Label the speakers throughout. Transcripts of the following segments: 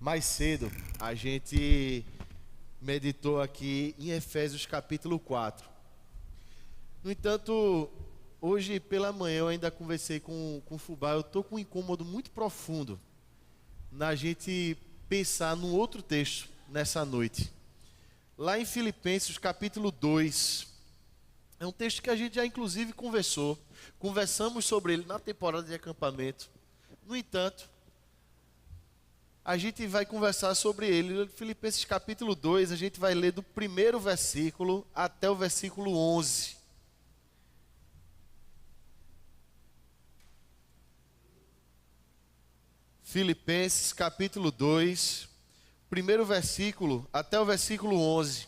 Speaker 1: Mais cedo, a gente meditou aqui em Efésios capítulo 4. No entanto, hoje pela manhã eu ainda conversei com o Fubá. Eu estou com um incômodo muito profundo na gente pensar num outro texto nessa noite. Lá em Filipenses capítulo 2, é um texto que a gente já inclusive conversamos sobre ele na temporada de acampamento. No entanto, a gente vai conversar sobre ele. Filipenses capítulo 2, a gente vai ler do primeiro versículo até o versículo 11. Filipenses capítulo 2, primeiro versículo até o versículo 11.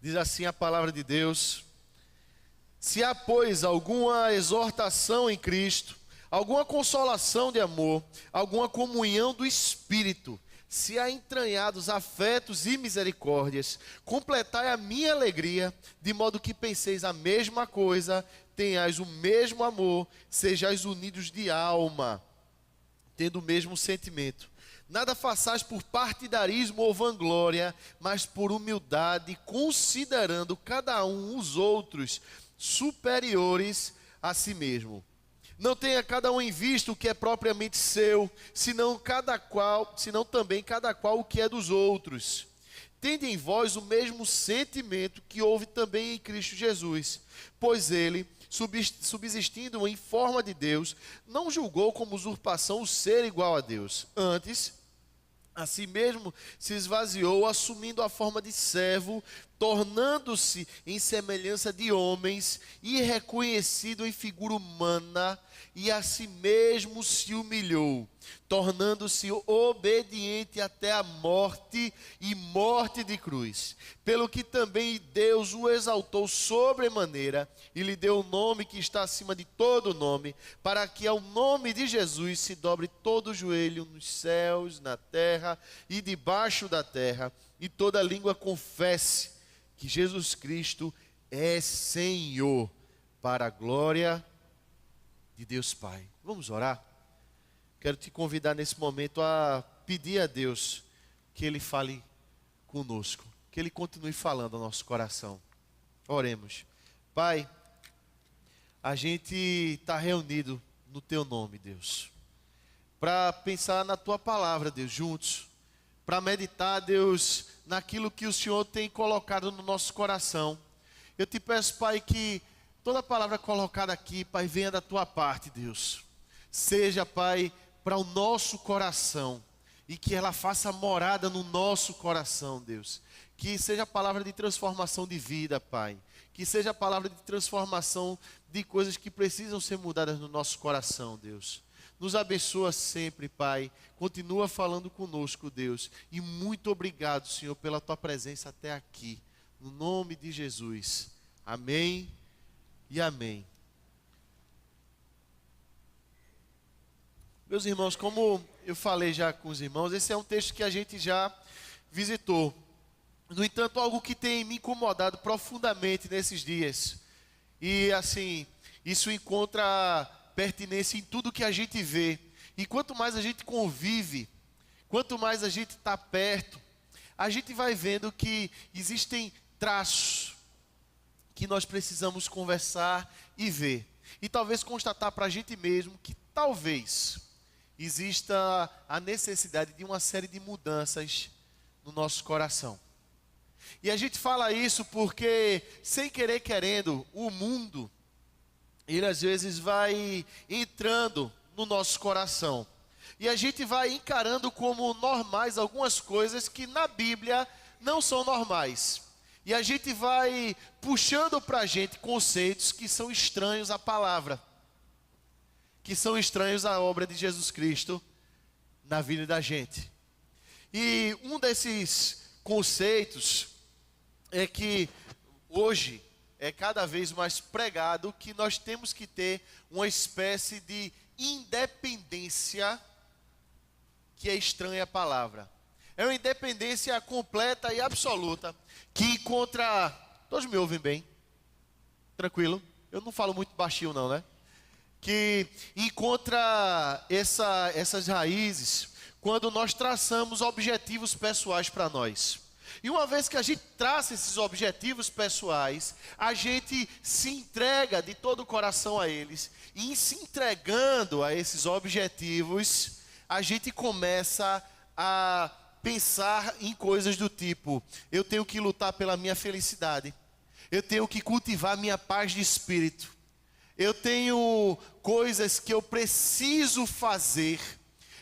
Speaker 1: Diz assim a palavra de Deus: se há, pois, alguma exortação em Cristo, alguma consolação de amor, alguma comunhão do Espírito, se há entranhados afetos e misericórdias, completai a minha alegria, de modo que penseis a mesma coisa, tenhais o mesmo amor, sejais unidos de alma, tendo o mesmo sentimento. Nada façais por partidarismo ou vanglória, mas por humildade, considerando cada um os outros superiores a si mesmo. Não tenha cada um em vista o que é propriamente seu, senão também cada qual o que é dos outros. Tende em vós o mesmo sentimento que houve também em Cristo Jesus, pois ele, subsistindo em forma de Deus, não julgou como usurpação o ser igual a Deus. Antes, a si mesmo se esvaziou, assumindo a forma de servo, tornando-se em semelhança de homens, e reconhecido em figura humana, e a si mesmo se humilhou, tornando-se obediente até a morte, e morte de cruz. Pelo que também Deus o exaltou sobremaneira, e lhe deu o nome que está acima de todo nome, para que ao nome de Jesus se dobre todo o joelho nos céus, na terra e debaixo da terra, e toda língua confesse que Jesus Cristo é Senhor, para a glória de Deus Pai. Vamos orar? Quero te convidar nesse momento a pedir a Deus que Ele fale conosco, que Ele continue falando ao nosso coração. Oremos. Pai, a gente está reunido no Teu nome, Deus, para pensar na Tua palavra, Deus, juntos, para meditar, Deus, naquilo que o Senhor tem colocado no nosso coração. Eu te peço, Pai, que toda palavra colocada aqui, Pai, venha da Tua parte, Deus. Seja, Pai, para o nosso coração, e que ela faça morada no nosso coração, Deus. Que seja a palavra de transformação de vida, Pai. Que seja a palavra de transformação de coisas que precisam ser mudadas no nosso coração, Deus. Nos abençoa sempre, Pai. Continua falando conosco, Deus. E muito obrigado, Senhor, pela Tua presença até aqui. No nome de Jesus. Amém e amém. Meus irmãos, como eu falei já com os irmãos, esse é um texto que a gente já visitou. No entanto, algo que tem me incomodado profundamente nesses dias. E assim, isso encontra pertinência em tudo que a gente vê. E quanto mais a gente convive, quanto mais a gente está perto, a gente vai vendo que existem traços que nós precisamos conversar e ver. E talvez constatar para a gente mesmo que talvez exista a necessidade de uma série de mudanças no nosso coração. E a gente fala isso porque, sem querer querendo, o mundo, ele às vezes vai entrando no nosso coração. E a gente vai encarando como normais algumas coisas que na Bíblia não são normais. E a gente vai puxando para a gente conceitos que são estranhos à palavra, que são estranhos à obra de Jesus Cristo na vida da gente. E um desses conceitos é que hoje é cada vez mais pregado que nós temos que ter uma espécie de independência que é estranha à palavra. É uma independência completa e absoluta que encontra... Todos me ouvem bem? Tranquilo? Eu não falo muito baixinho não, né? que encontra essas raízes quando nós traçamos objetivos pessoais para nós. E uma vez que a gente traça esses objetivos pessoais, a gente se entrega de todo o coração a eles. E em se entregando a esses objetivos, a gente começa a pensar em coisas do tipo: eu tenho que lutar pela minha felicidade, eu tenho que cultivar minha paz de espírito, eu tenho coisas que eu preciso fazer,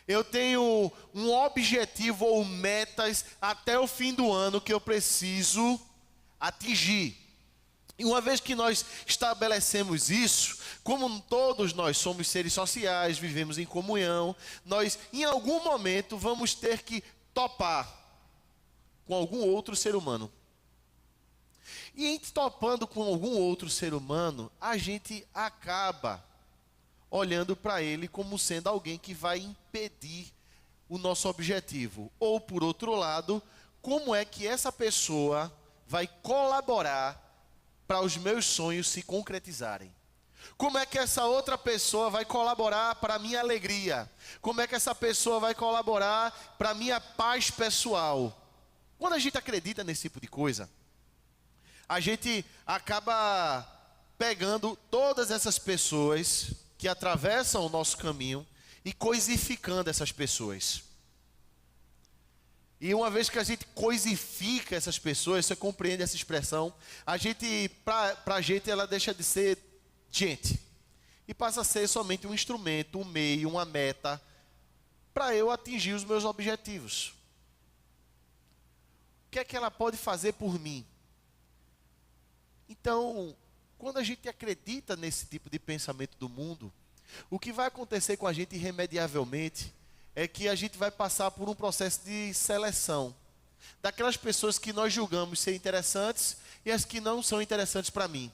Speaker 1: eu tenho um objetivo ou metas até o fim do ano que eu preciso atingir. E uma vez que nós estabelecemos isso, como todos nós somos seres sociais, vivemos em comunhão, nós em algum momento vamos ter que topar com algum outro ser humano. E em topando com algum outro ser humano, a gente acaba olhando para ele como sendo alguém que vai impedir o nosso objetivo. Ou, por outro lado, como é que essa pessoa vai colaborar para os meus sonhos se concretizarem? Como é que essa outra pessoa vai colaborar para a minha alegria? Como é que essa pessoa vai colaborar para a minha paz pessoal? Quando a gente acredita nesse tipo de coisa, a gente acaba pegando todas essas pessoas que atravessam o nosso caminho e coisificando essas pessoas. E uma vez que a gente coisifica essas pessoas, você compreende essa expressão, para a gente ela deixa de ser gente e passa a ser somente um instrumento, um meio, uma meta para eu atingir os meus objetivos. O que é que ela pode fazer por mim? Então, quando a gente acredita nesse tipo de pensamento do mundo, o que vai acontecer com a gente irremediavelmente é que a gente vai passar por um processo de seleção daquelas pessoas que nós julgamos ser interessantes e as que não são interessantes para mim.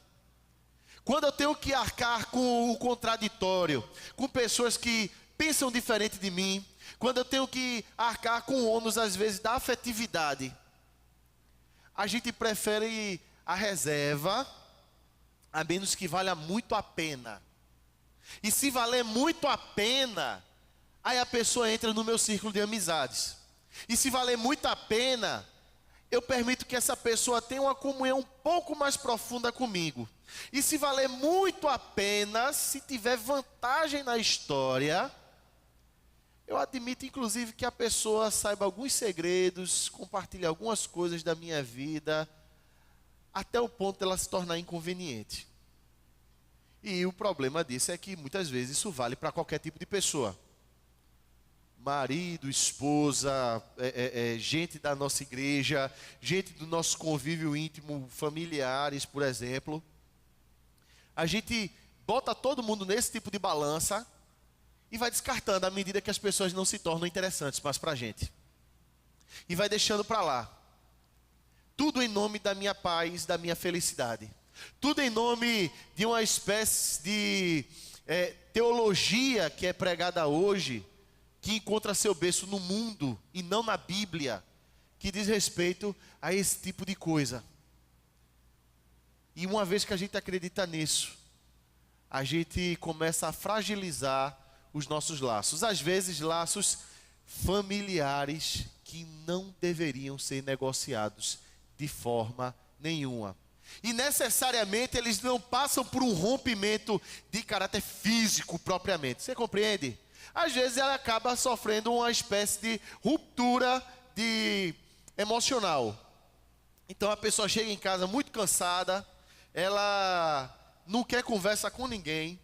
Speaker 1: Quando eu tenho que arcar com o contraditório, com pessoas que pensam diferente de mim, quando eu tenho que arcar com o ônus, às vezes, da afetividade, a gente prefere a reserva, a menos que valha muito a pena. E se valer muito a pena, aí a pessoa entra no meu círculo de amizades. E se valer muito a pena, eu permito que essa pessoa tenha uma comunhão um pouco mais profunda comigo. E se valer muito a pena, se tiver vantagem na história, eu admito inclusive que a pessoa saiba alguns segredos, compartilhe algumas coisas da minha vida, até o ponto de ela se tornar inconveniente. E o problema disso é que muitas vezes isso vale para qualquer tipo de pessoa. Marido, esposa, gente da nossa igreja, gente do nosso convívio íntimo, familiares, por exemplo. A gente bota todo mundo nesse tipo de balança e vai descartando à medida que as pessoas não se tornam interessantes mais para a gente. E vai deixando para lá. Tudo em nome da minha paz, da minha felicidade. Tudo em nome de uma espécie de teologia que é pregada hoje, que encontra seu berço no mundo e não na Bíblia, que diz respeito a esse tipo de coisa. E uma vez que a gente acredita nisso, a gente começa a fragilizar os nossos laços. Às vezes laços familiares que não deveriam ser negociados de forma nenhuma. E necessariamente eles não passam por um rompimento de caráter físico propriamente. Você compreende? Às vezes ela acaba sofrendo uma espécie de ruptura emocional. Então a pessoa chega em casa muito cansada, ela não quer conversa com ninguém,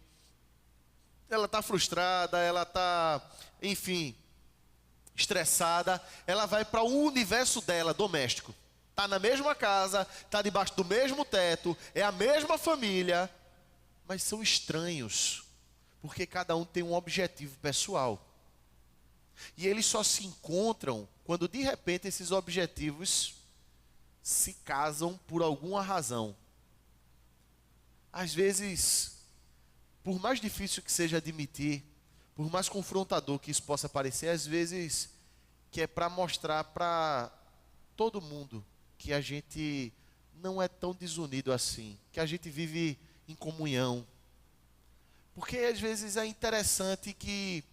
Speaker 1: ela está frustrada, ela está, enfim, estressada, ela vai para o universo dela, doméstico. Está na mesma casa, está debaixo do mesmo teto, é a mesma família, mas são estranhos, porque cada um tem um objetivo pessoal. E eles só se encontram quando de repente esses objetivos se casam por alguma razão. Às vezes, por mais difícil que seja admitir, por mais confrontador que isso possa parecer, às vezes que é para mostrar para todo mundo que a gente não é tão desunido assim, que a gente vive em comunhão. Porque Porque às vezes é interessante que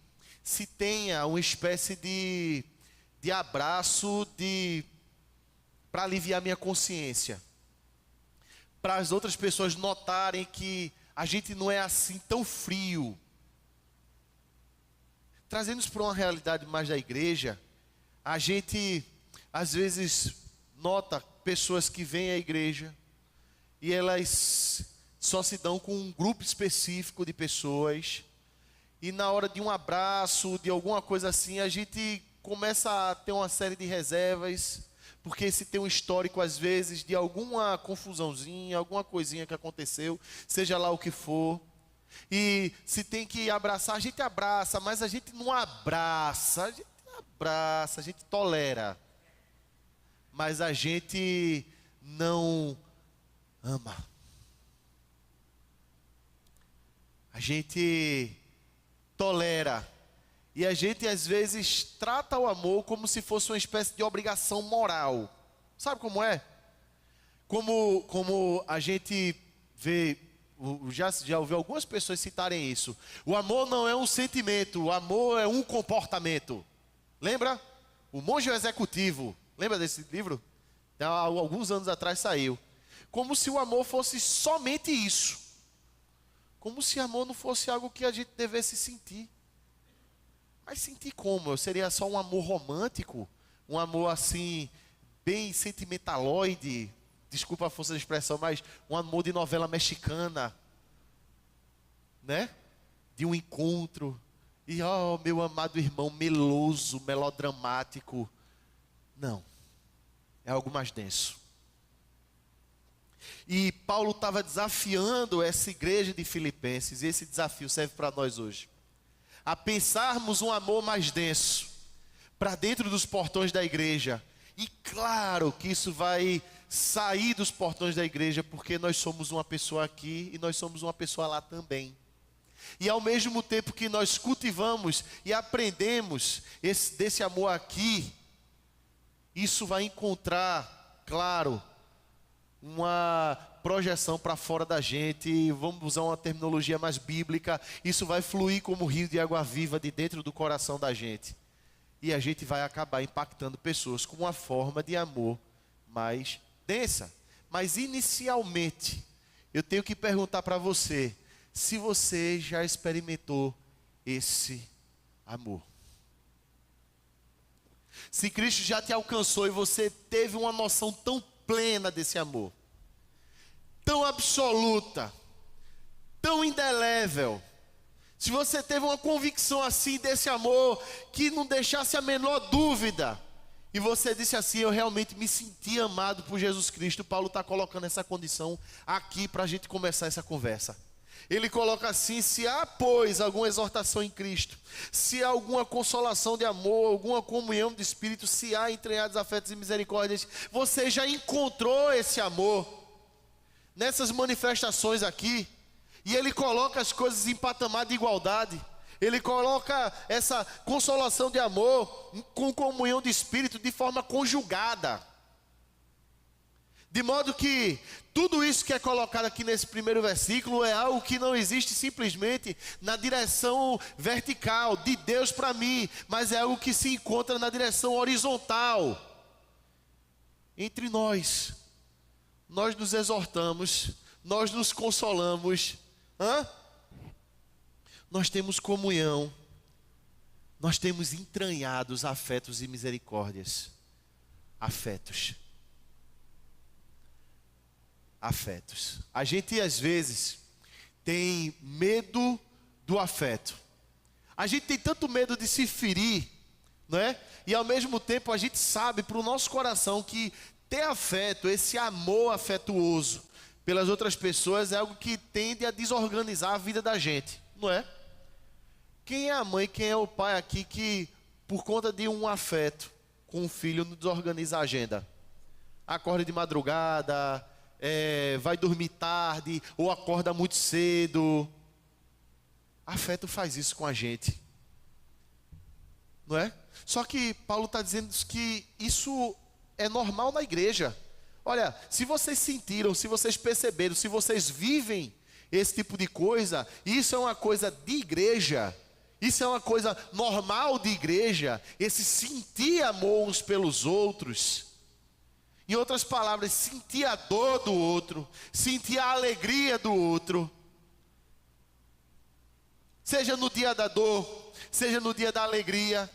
Speaker 1: se tenha uma espécie de abraço para aliviar minha consciência. Para as outras pessoas notarem que a gente não é assim tão frio. Trazendo-nos para uma realidade mais da igreja, a gente às vezes nota pessoas que vêm à igreja e elas só se dão com um grupo específico de pessoas, e na hora de um abraço, de alguma coisa assim, a gente começa a ter uma série de reservas, porque se tem um histórico às vezes de alguma confusãozinha, alguma coisinha que aconteceu, seja lá o que for, e se tem que abraçar, a gente abraça, mas a gente não abraça, a gente tolera, mas a gente não ama. A gente tolera. E a gente às vezes trata o amor como se fosse uma espécie de obrigação moral. Sabe como é? Como a gente vê, já ouviu algumas pessoas citarem isso. O amor não é um sentimento, o amor é um comportamento. Lembra? O Monge Executivo. Lembra desse livro? Há alguns anos atrás saiu. Como se o amor fosse somente isso. Como se amor não fosse algo que a gente devesse sentir. Mas sentir como? Seria só um amor romântico? Um amor assim, bem sentimentaloide? Desculpa a força da expressão, mas um amor de novela mexicana. Né? De um encontro. E, meu amado irmão, meloso, melodramático. Não. É algo mais denso. E Paulo estava desafiando essa igreja de Filipenses, e esse desafio serve para nós hoje, a pensarmos um amor mais denso, para dentro dos portões da igreja. E claro que isso vai sair dos portões da igreja, porque nós somos uma pessoa aqui, e nós somos uma pessoa lá também. E ao mesmo tempo que nós cultivamos e aprendemos desse amor aqui, isso vai encontrar, claro, uma projeção para fora da gente. Vamos usar uma terminologia mais bíblica, isso vai fluir como rio de água viva de dentro do coração da gente, e a gente vai acabar impactando pessoas com uma forma de amor mais densa. Mas inicialmente eu tenho que perguntar para você, se você já experimentou esse amor. Se Cristo já te alcançou e você teve uma noção tão plena desse amor, tão absoluta, tão indelével, se você teve uma convicção assim desse amor, que não deixasse a menor dúvida, e você disse assim: eu realmente me senti amado por Jesus Cristo. Paulo está colocando essa condição aqui para a gente começar essa conversa. Ele coloca assim: se há, pois, alguma exortação em Cristo, se há alguma consolação de amor, alguma comunhão de espírito, se há entranhados afetos e misericórdias, você já encontrou esse amor nessas manifestações aqui. E ele coloca as coisas em patamar de igualdade. Ele coloca essa consolação de amor com comunhão de espírito de forma conjugada. De modo que tudo isso que é colocado aqui nesse primeiro versículo é algo que não existe simplesmente na direção vertical de Deus para mim, mas é algo que se encontra na direção horizontal. Entre nós, nós nos exortamos, nós nos consolamos, nós temos comunhão, nós temos entranhados afetos e misericórdias. Afetos. A gente às vezes tem medo do afeto. A gente tem tanto medo de se ferir, não é? E ao mesmo tempo a gente sabe para o nosso coração que ter afeto, esse amor afetuoso pelas outras pessoas, é algo que tende a desorganizar a vida da gente, não é? Quem é a mãe, quem é o pai aqui que por conta de um afeto com um filho não desorganiza a agenda? Acorda de madrugada, vai dormir tarde ou acorda muito cedo. Afeto faz isso com a gente, não é? Só que Paulo está dizendo que isso é normal na igreja. Olha, se vocês sentiram, se vocês perceberam, se vocês vivem esse tipo de coisa, isso é uma coisa de igreja, isso é uma coisa normal de igreja, esse sentir amor uns pelos outros. Em outras palavras, sentir a dor do outro, sentir a alegria do outro. Seja no dia da dor, seja no dia da alegria.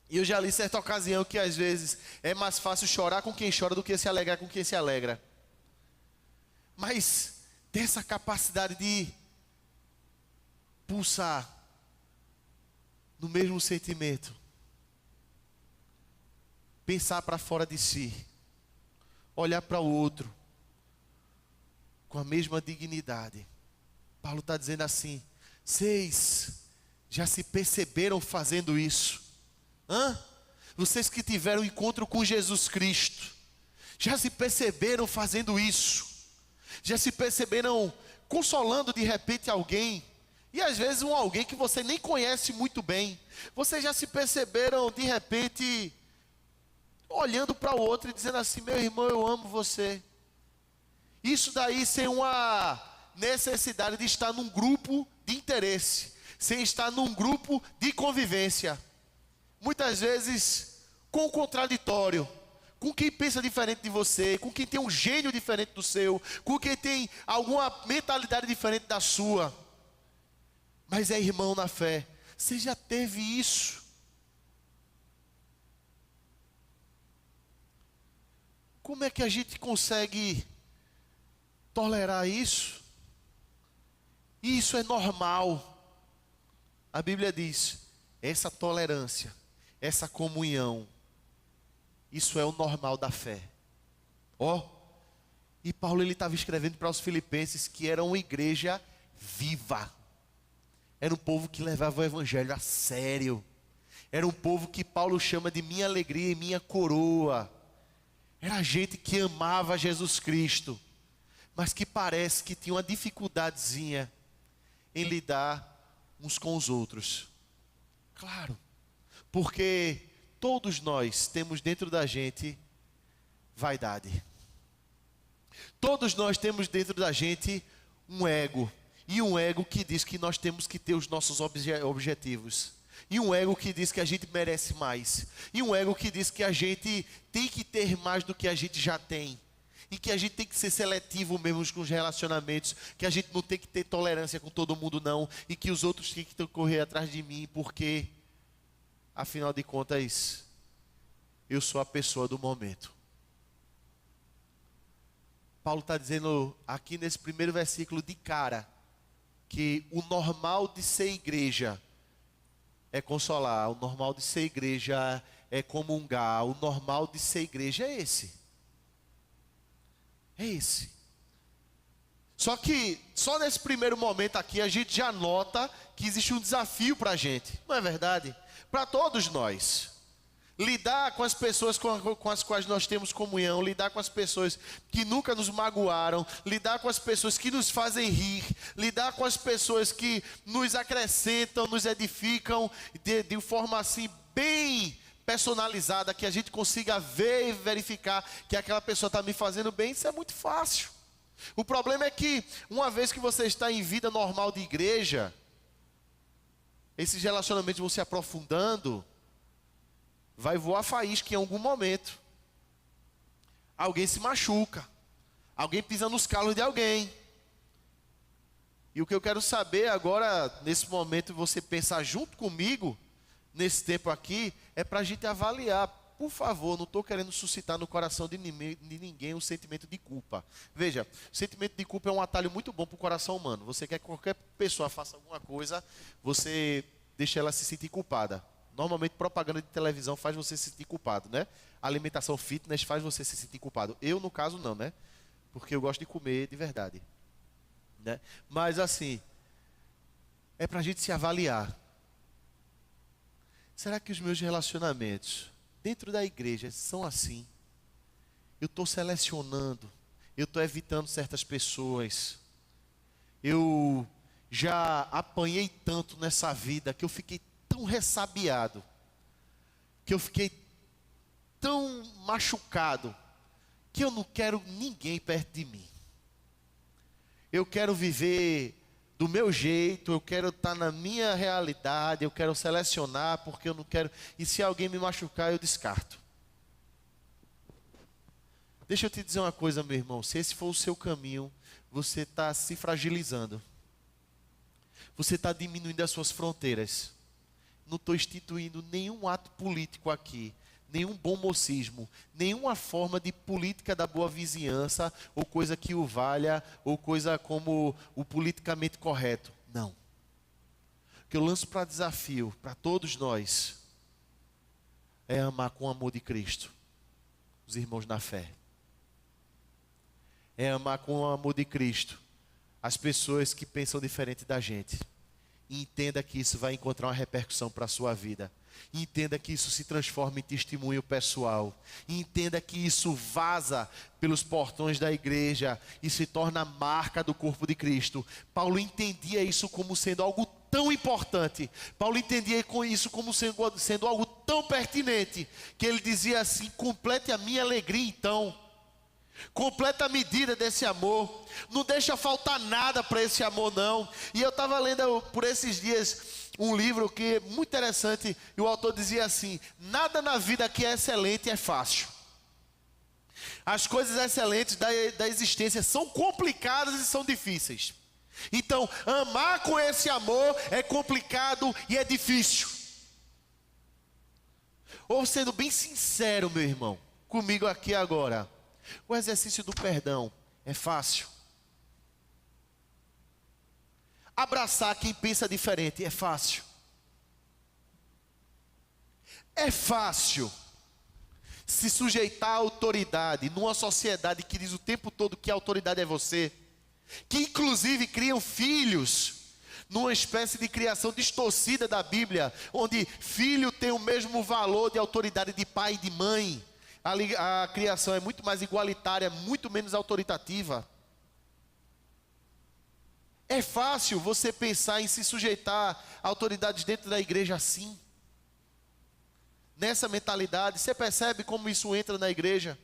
Speaker 1: E eu já li certa ocasião que às vezes é mais fácil chorar com quem chora do que se alegrar com quem se alegra. Mas ter essa capacidade de pulsar no mesmo sentimento. Pensar para fora de si. Olhar para o outro com a mesma dignidade. Paulo está dizendo assim: vocês já se perceberam fazendo isso? Vocês que tiveram encontro com Jesus Cristo, já se perceberam fazendo isso? Já se perceberam consolando de repente alguém? E às vezes alguém que você nem conhece muito bem. Vocês já se perceberam de repente olhando para o outro e dizendo assim: meu irmão, eu amo você. Isso daí sem uma necessidade de estar num grupo de interesse, sem estar num grupo de convivência. Muitas vezes com o contraditório, com quem pensa diferente de você, com quem tem um gênio diferente do seu, com quem tem alguma mentalidade diferente da sua. Mas é irmão na fé. Você já teve isso? Como é que a gente consegue tolerar isso? Isso é normal. A Bíblia diz: essa tolerância, essa comunhão, isso é o normal da fé. E Paulo ele estava escrevendo para os filipenses, que era uma igreja viva. Era um povo que levava o evangelho a sério. Era um povo que Paulo chama de minha alegria e minha coroa. Era gente que amava Jesus Cristo, mas que parece que tinha uma dificuldadezinha em lidar uns com os outros. Claro, porque todos nós temos dentro da gente vaidade. Todos nós temos dentro da gente um ego. E um ego que diz que nós temos que ter os nossos objetivos. E um ego que diz que a gente merece mais. E um ego que diz que a gente tem que ter mais do que a gente já tem. E que a gente tem que ser seletivo mesmo com os relacionamentos. Que a gente não tem que ter tolerância com todo mundo não. E que os outros têm que correr atrás de mim. Porque, afinal de contas, eu sou a pessoa do momento. Paulo está dizendo aqui nesse primeiro versículo de cara, que o normal de ser igreja é consolar, o normal de ser igreja é comungar, o normal de ser igreja é esse. É esse. Só que, só nesse primeiro momento aqui, a gente já nota que existe um desafio para a gente, não é verdade? Para todos nós. Lidar com as pessoas com as quais nós temos comunhão, lidar com as pessoas que nunca nos magoaram, lidar com as pessoas que nos fazem rir, lidar com as pessoas que nos acrescentam, nos edificam de forma assim bem personalizada, que a gente consiga ver e verificar que aquela pessoa está me fazendo bem. Isso é muito fácil. O problema é que uma vez que você está em vida normal de igreja, esses relacionamentos vão se aprofundando, vai voar faísca em algum momento. Alguém se machuca, alguém pisa nos calos de alguém. E o que eu quero saber agora, nesse momento, você pensar junto comigo, nesse tempo aqui, é para a gente avaliar. Por favor, não estou querendo suscitar no coração de ninguém um sentimento de culpa. Veja, o sentimento de culpa é um atalho muito bom para o coração humano. Você quer que qualquer pessoa faça alguma coisa, você deixa ela se sentir culpada. Normalmente propaganda de televisão faz você se sentir culpado, né? Alimentação fitness faz você se sentir culpado. Eu, no caso, não, né? Porque eu gosto de comer de verdade, né? Mas assim, é para a gente se avaliar. Será que os meus relacionamentos dentro da igreja são assim? Eu estou selecionando, eu estou evitando certas pessoas. Eu já apanhei tanto nessa vida que eu fiquei tão ressabiado, que eu fiquei tão machucado, que eu não quero ninguém perto de mim. eu quero viver do meu jeito, eu quero estar na minha realidade, eu quero selecionar porque eu não quero, e se alguém me machucar eu descarto. Deixa eu te dizer uma coisa, meu irmão, se esse for o seu caminho, você está se fragilizando, você está diminuindo as suas fronteiras. Não estou instituindo nenhum ato político aqui, nenhum bom mocismo, nenhuma forma de política da boa vizinhança, ou coisa que o valha, ou coisa como o politicamente correto. Não. O que eu lanço para desafio, para todos nós, é amar com o amor de Cristo, os irmãos na fé. É amar com o amor de Cristo as pessoas que pensam diferente da gente. E entenda que isso vai encontrar uma repercussão para a sua vida. E entenda que isso se transforma em testemunho pessoal. E entenda que isso vaza pelos portões da igreja e se torna a marca do corpo de Cristo. Paulo entendia isso como sendo algo tão importante. Paulo entendia isso como sendo algo tão pertinente, que ele dizia assim: complete a minha alegria então. Completa a medida desse amor. Não deixa faltar nada para esse amor não. E eu estava lendo por esses dias um livro que é muito interessante. E o autor dizia assim: nada na vida que é excelente é fácil. As coisas excelentes da existência são complicadas e são difíceis. Então amar com esse amor é complicado e é difícil. Ou sendo bem sincero, meu irmão, comigo aqui agora, o exercício do perdão é fácil. Abraçar quem pensa diferente é fácil. É fácil se sujeitar à autoridade numa sociedade que diz o tempo todo que a autoridade é você, que inclusive criam filhos numa espécie de criação distorcida da Bíblia, onde filho tem o mesmo valor de autoridade de pai e de mãe. A criação é muito mais igualitária, muito menos autoritativa. É fácil você pensar em se sujeitar a autoridades dentro da igreja assim. Nessa mentalidade, você percebe como isso entra na igreja?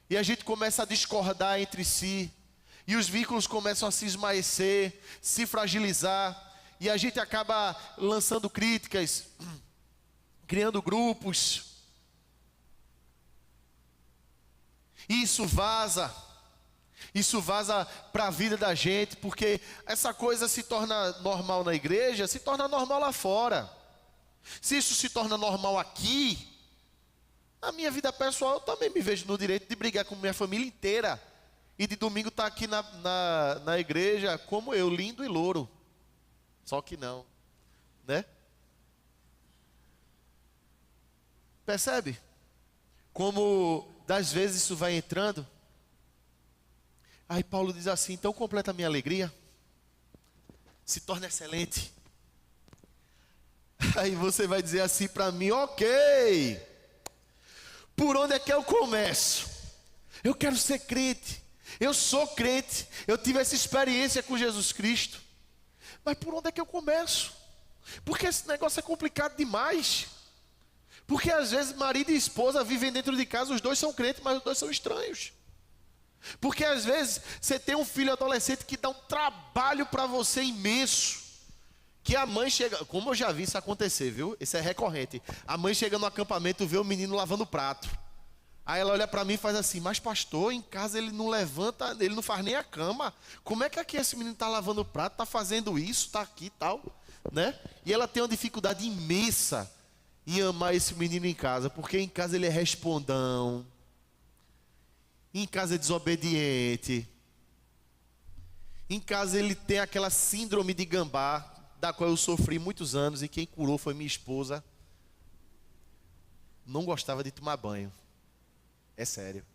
Speaker 1: E a gente começa a discordar entre si. E os vínculos começam a se esmaecer, se fragilizar. E a gente acaba lançando críticas, criando grupos. E isso vaza para a vida da gente, porque essa coisa se torna normal na igreja, se torna normal lá fora. Se isso se torna normal aqui, na minha vida pessoal eu também me vejo no direito de brigar com minha família inteira, e de domingo estar aqui na igreja como eu, lindo e louro. Só que não, né? Percebe? Como das vezes isso vai entrando. Aí Paulo diz assim: então completa a minha alegria, se torna excelente. Aí você vai dizer assim para mim: ok, por onde é que eu começo? Eu quero ser crente, eu sou crente, eu tive essa experiência com Jesus Cristo, mas por onde é que eu começo? Porque esse negócio é complicado demais. Porque às vezes marido e esposa vivem dentro de casa, os dois são crentes, mas os dois são estranhos. Porque às vezes você tem um filho adolescente que dá um trabalho para você imenso. Que a mãe chega, como eu já vi isso acontecer, viu? Isso é recorrente. A mãe chega no acampamento, vê o menino lavando prato. Aí ela olha para mim e faz assim: mas pastor, em casa ele não levanta, ele não faz nem a cama. Como é que aqui esse menino está lavando prato, está fazendo isso, está aqui e tal, né? E ela tem uma dificuldade imensa em amar esse menino em casa, porque em casa ele é respondão, em casa é desobediente, em casa ele tem aquela síndrome de gambá, da qual eu sofri muitos anos, e quem curou foi minha esposa. Não gostava de tomar banho, é sério.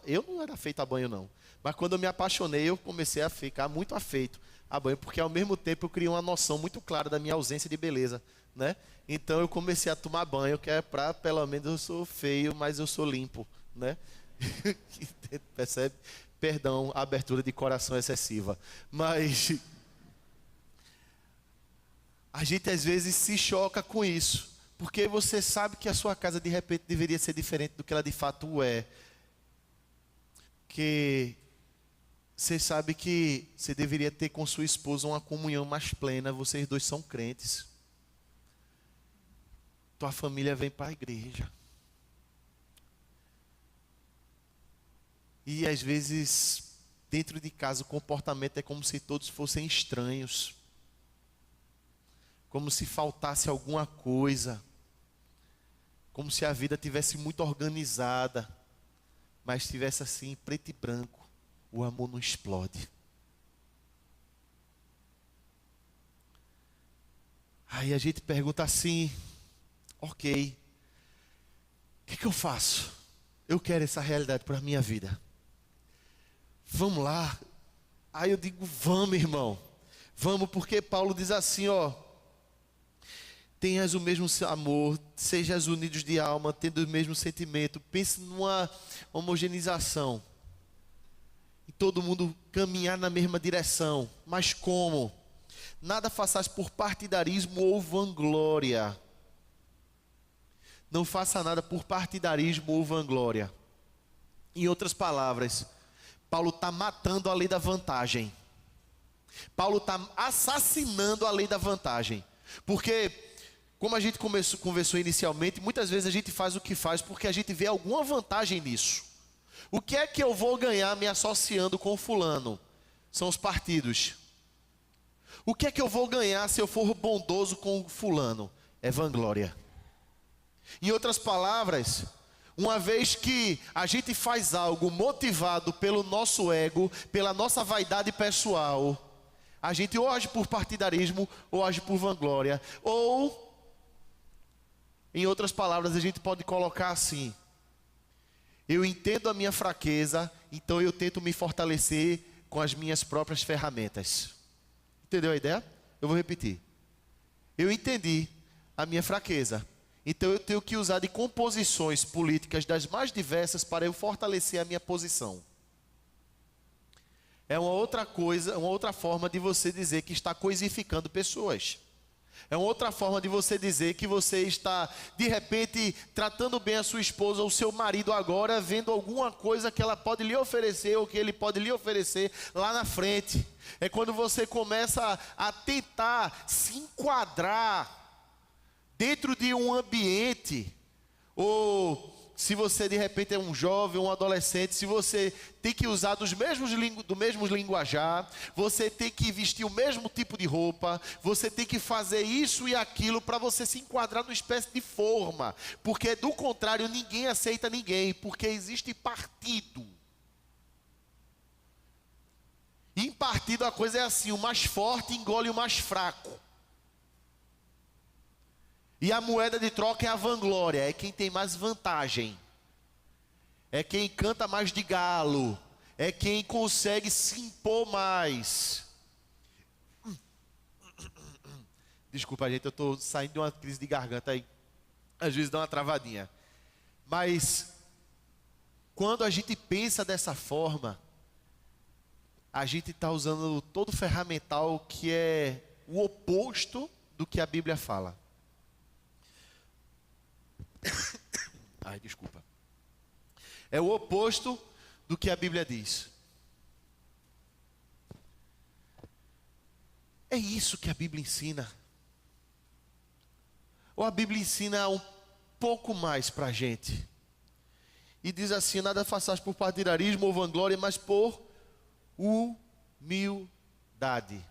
Speaker 1: Eu não era feito a banho não, mas quando eu me apaixonei eu comecei a ficar muito afeito a banho, porque ao mesmo tempo eu criei uma noção muito clara da minha ausência de beleza, né? Então eu comecei a tomar banho, que é para, pelo menos eu sou feio, mas eu sou limpo, né? Percebe? Perdão, a abertura de coração excessiva. Mas a gente às vezes se choca com isso, porque você sabe que a sua casa de repente deveria ser diferente do que ela de fato é. Que Você sabe que você deveria ter com sua esposa uma comunhão mais plena. Vocês dois são crentes. Tua família vem para a igreja. E às vezes, dentro de casa, o comportamento é como se todos fossem estranhos. Como se faltasse alguma coisa. Como se a vida tivesse muito organizada. Mas estivesse assim, preto e branco. O amor não explode. Aí a gente pergunta assim, ok, o que eu faço? Eu quero essa realidade para a minha vida. Vamos lá. Aí eu digo, vamos, irmão. Vamos, porque Paulo diz assim, ó. Tenhas o mesmo amor, sejas unidos de alma, tendo o mesmo sentimento. Pense numa homogeneização. E todo mundo caminhar na mesma direção. Mas como? Nada façais por partidarismo ou vanglória. Não faça nada por partidarismo ou vanglória. Em outras palavras, Paulo está matando a lei da vantagem. Paulo está assassinando a lei da vantagem. Porque, como a gente conversou inicialmente, muitas vezes a gente faz o que faz porque a gente vê alguma vantagem nisso. O que é que eu vou ganhar me associando com fulano? São os partidos. O que é que eu vou ganhar se eu for bondoso com fulano? É vanglória. Em outras palavras, uma vez que a gente faz algo motivado pelo nosso ego, pela nossa vaidade pessoal, a gente ou age por partidarismo ou age por vanglória. Ou, em outras palavras, a gente pode colocar assim: eu entendo a minha fraqueza, então eu tento me fortalecer com as minhas próprias ferramentas. Entendeu a ideia? Eu vou repetir. Eu entendi a minha fraqueza, então eu tenho que usar de composições políticas das mais diversas para eu fortalecer a minha posição. É uma outra coisa, uma outra forma de você dizer que está coisificando pessoas. É uma outra forma de você dizer que você está, de repente, tratando bem a sua esposa ou seu marido agora, vendo alguma coisa que ela pode lhe oferecer ou que ele pode lhe oferecer lá na frente. É quando você começa a tentar se enquadrar dentro de um ambiente, ou se você de repente é um jovem, um adolescente, se você tem que usar do mesmo linguajar, você tem que vestir o mesmo tipo de roupa, você tem que fazer isso e aquilo para você se enquadrar numa espécie de forma, porque do contrário ninguém aceita ninguém, porque existe partido. E em partido a coisa é assim, o mais forte engole o mais fraco. E a moeda de troca é a vanglória, é quem tem mais vantagem. É quem canta mais de galo, é quem consegue se impor mais. Desculpa, gente, eu estou saindo de uma crise de garganta aí. Às vezes dá uma travadinha. Mas, quando a gente pensa dessa forma, a gente está usando todo o ferramental que é o oposto do que a Bíblia fala. Ai, desculpa. É o oposto do que a Bíblia diz. É isso que a Bíblia ensina. Ou a Bíblia ensina um pouco mais para a gente. E diz assim: nada façais por partidarismo ou vanglória, mas por humildade.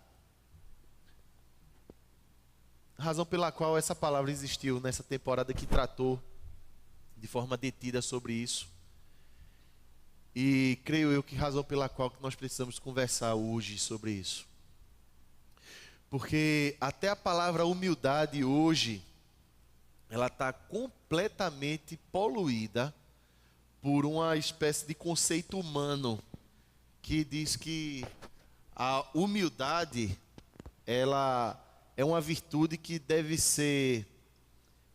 Speaker 1: A razão pela qual essa palavra existiu nessa temporada que tratou de forma detida sobre isso. E creio eu que razão pela qual nós precisamos conversar hoje sobre isso. Porque até a palavra humildade hoje, ela está completamente poluída por uma espécie de conceito humano que diz que a humildade, ela é uma virtude que deve ser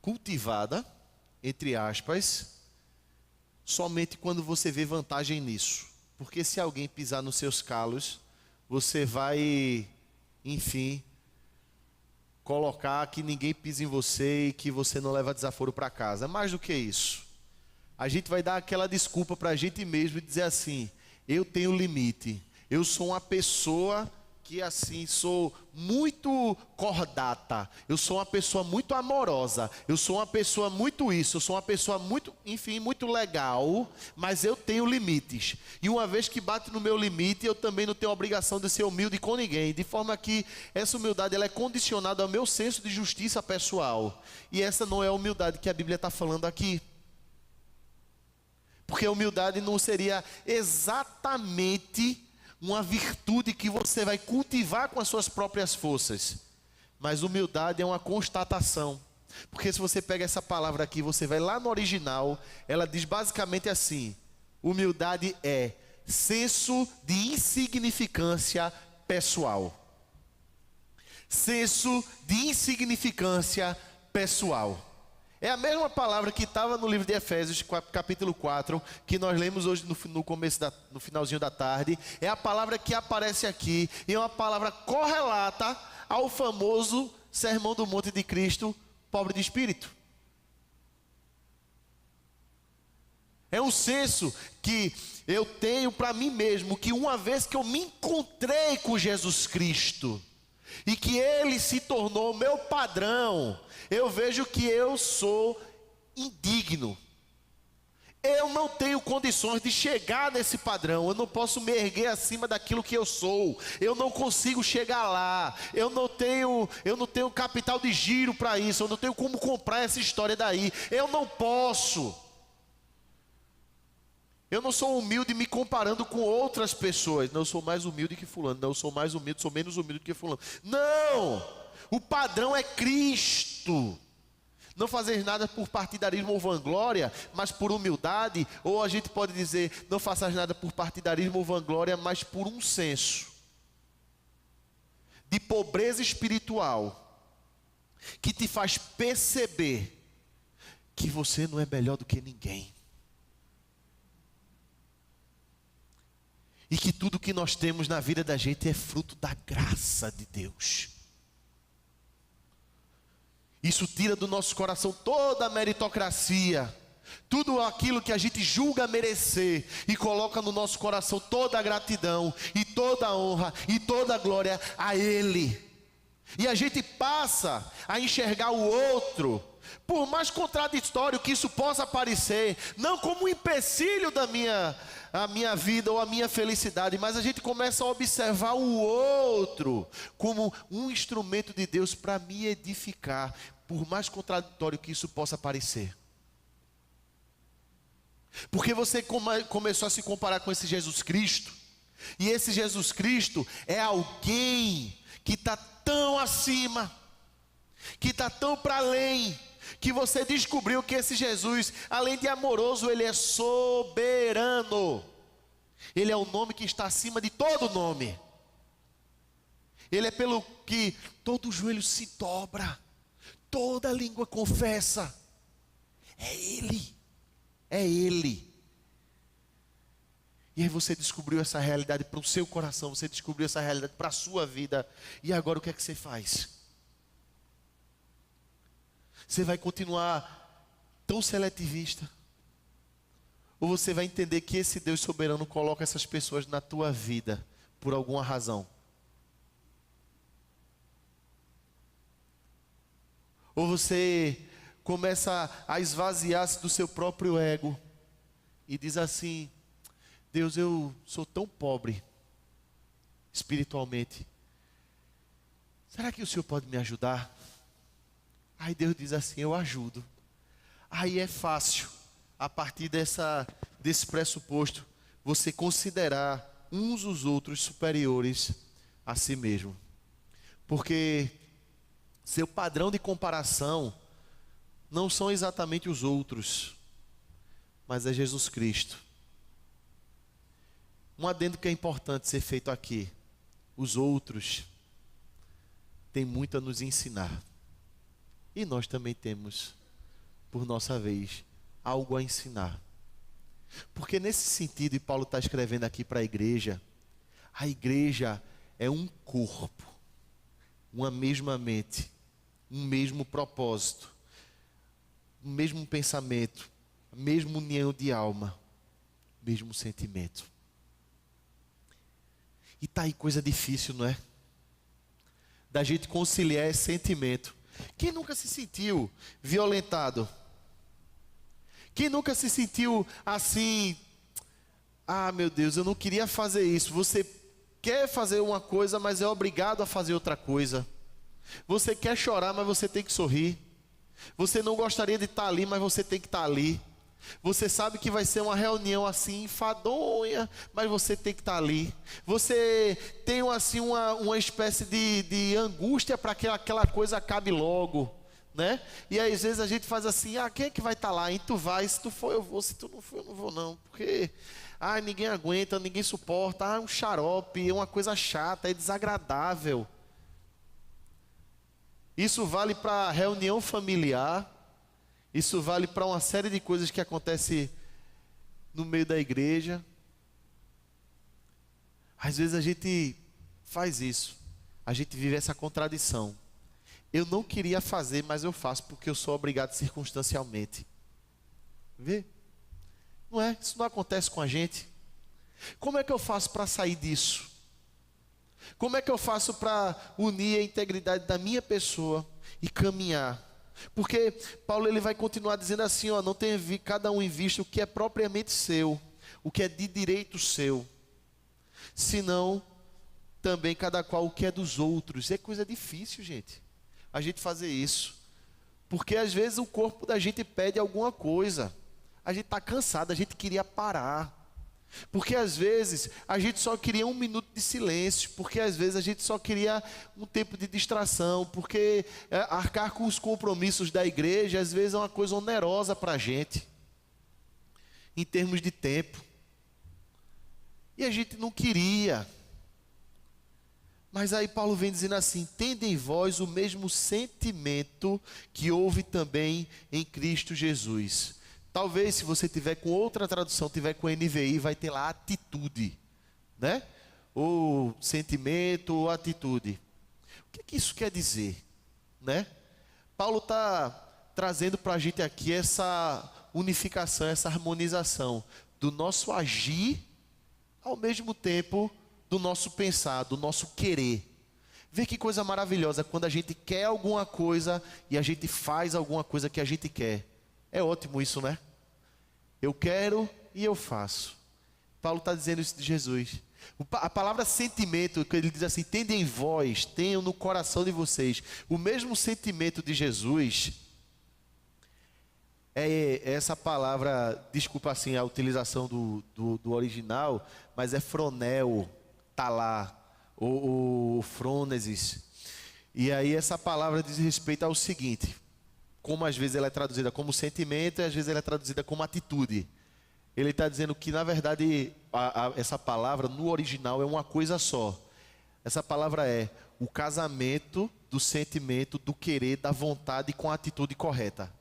Speaker 1: cultivada, entre aspas, somente quando você vê vantagem nisso. Porque se alguém pisar nos seus calos, você vai, enfim, colocar que ninguém pise em você e que você não leva desaforo para casa. Mais do que isso, a gente vai dar aquela desculpa para a gente mesmo e dizer assim: eu tenho limite, Eu sou uma pessoa que assim, sou muito cordata, eu sou uma pessoa muito amorosa, eu sou uma pessoa muito isso, eu sou uma pessoa muito, enfim, muito legal, mas eu tenho limites. E uma vez que bate no meu limite, eu também não tenho a obrigação de ser humilde com ninguém, de forma que essa humildade ela é condicionada ao meu senso de justiça pessoal. E essa não é a humildade que a Bíblia está falando aqui. Porque a humildade não seria exatamente uma virtude que você vai cultivar com as suas próprias forças. Mas humildade é uma constatação. Porque se você pega essa palavra aqui, você vai lá no original, ela diz basicamente assim: humildade é senso de insignificância pessoal. Senso de insignificância pessoal. É a mesma palavra que estava no livro de Efésios, capítulo 4, que nós lemos hoje no finalzinho da tarde. É a palavra que aparece aqui, e é uma palavra correlata ao famoso Sermão do Monte de Cristo, pobre de espírito. É um senso que eu tenho para mim mesmo, que uma vez que eu me encontrei com Jesus Cristo, e que Ele se tornou meu padrão, eu vejo que eu sou indigno. Eu não tenho condições de chegar nesse padrão. Eu não posso me erguer acima daquilo que eu sou. Eu não consigo chegar lá. Eu não tenho capital de giro para isso. Eu não tenho como comprar essa história daí. Eu não posso. Eu não sou humilde me comparando com outras pessoas. Não, eu sou mais humilde que fulano. Não, eu sou mais humilde, sou menos humilde que fulano. Não! O padrão é Cristo. Não fazer nada por partidarismo ou vanglória, mas por humildade. Ou a gente pode dizer, não faças nada por partidarismo ou vanglória, mas por um senso de pobreza espiritual, que te faz perceber que você não é melhor do que ninguém. E que tudo que nós temos na vida da gente é fruto da graça de Deus. Isso tira do nosso coração toda a meritocracia, tudo aquilo que a gente julga merecer, e coloca no nosso coração toda a gratidão, e toda a honra, e toda a glória a Ele. E a gente passa a enxergar o outro, por mais contraditório que isso possa parecer, não como um empecilho a minha vida ou a minha felicidade, mas a gente começa a observar o outro como um instrumento de Deus para me edificar, por mais contraditório que isso possa parecer. Porque você começou a se comparar com esse Jesus Cristo, e esse Jesus Cristo é alguém que está tão acima, que está tão para além, que você descobriu que esse Jesus, além de amoroso, ele é soberano. Ele é o nome que está acima de todo nome. Ele é pelo que todo joelho se dobra, toda língua confessa. É Ele. É Ele. E aí você descobriu essa realidade para o seu coração, você descobriu essa realidade para a sua vida. E agora o que é que você faz? Você vai continuar tão seletivista? Ou você vai entender que esse Deus soberano coloca essas pessoas na tua vida por alguma razão? Ou você começa a esvaziar-se do seu próprio ego e diz assim: Deus, eu sou tão pobre espiritualmente, será que o Senhor pode me ajudar? Aí Deus diz assim: eu ajudo. Aí é fácil, a partir desse pressuposto, você considerar uns os outros superiores a si mesmo. Porque seu padrão de comparação não são exatamente os outros, mas é Jesus Cristo. Um adendo que é importante ser feito aqui: os outros têm muito a nos ensinar. E nós também temos, por nossa vez, algo a ensinar. Porque nesse sentido, e Paulo está escrevendo aqui para a igreja é um corpo, uma mesma mente, um mesmo propósito, um mesmo pensamento, a mesma união de alma, mesmo sentimento. E tá aí coisa difícil, não é? Da gente conciliar esse sentimento. Quem nunca se sentiu violentado? Quem nunca se sentiu assim, ah, meu Deus, eu não queria fazer isso. Você quer fazer uma coisa, mas é obrigado a fazer outra coisa. Você quer chorar, mas você tem que sorrir. Você não gostaria de estar ali, mas você tem que estar ali. Você sabe que vai ser uma reunião assim, enfadonha, mas você tem que estar ali. Você tem assim uma espécie de angústia para que aquela coisa acabe logo, né? E aí, às vezes a gente faz assim, ah, quem é que vai estar lá? E tu vai, se tu for eu vou, se tu não for eu não vou não. Porque, ah, ninguém aguenta, ninguém suporta, ah, é um xarope, é uma coisa chata, é desagradável. Isso vale para reunião familiar. Isso vale para uma série de coisas que acontecem no meio da igreja. Às vezes a gente faz isso. A gente vive essa contradição. Eu não queria fazer, mas eu faço porque eu sou obrigado circunstancialmente. Vê? Não é? Isso não acontece com a gente. Como é que eu faço para sair disso? Como é que eu faço para unir a integridade da minha pessoa e caminhar? Porque Paulo ele vai continuar dizendo assim, ó, não tem cada um em vista o que é propriamente seu, o que é de direito seu, senão também cada qual o que é dos outros. É coisa difícil, gente, a gente fazer isso, porque às vezes o corpo da gente pede alguma coisa, a gente está cansado, a gente queria parar. Porque às vezes a gente só queria um minuto de silêncio, porque às vezes a gente só queria um tempo de distração, porque arcar com os compromissos da igreja às vezes é uma coisa onerosa para a gente, em termos de tempo, e a gente não queria. Mas aí Paulo vem dizendo assim, tende em vós o mesmo sentimento que houve também em Cristo Jesus. Talvez se você tiver com outra tradução, tiver com NVI, vai ter lá atitude, né? Ou sentimento ou atitude. O que isso quer dizer, né? Paulo está trazendo para a gente aqui essa unificação, essa harmonização do nosso agir, ao mesmo tempo do nosso pensar, do nosso querer. Vê que coisa maravilhosa quando a gente quer alguma coisa e a gente faz alguma coisa que a gente quer. É ótimo isso, né? Eu quero e eu faço. Paulo está dizendo isso de Jesus. A palavra sentimento, que ele diz assim, tende em vós, tenham no coração de vocês. O mesmo sentimento de Jesus, é essa palavra, desculpa assim a utilização do original, mas é fronel, tá lá, ou frônesis. E aí essa palavra diz respeito ao seguinte, como às vezes ela é traduzida como sentimento e às vezes ela é traduzida como atitude. Ele está dizendo que na verdade essa palavra no original é uma coisa só. Essa palavra é o casamento do sentimento, do querer, da vontade com a atitude correta.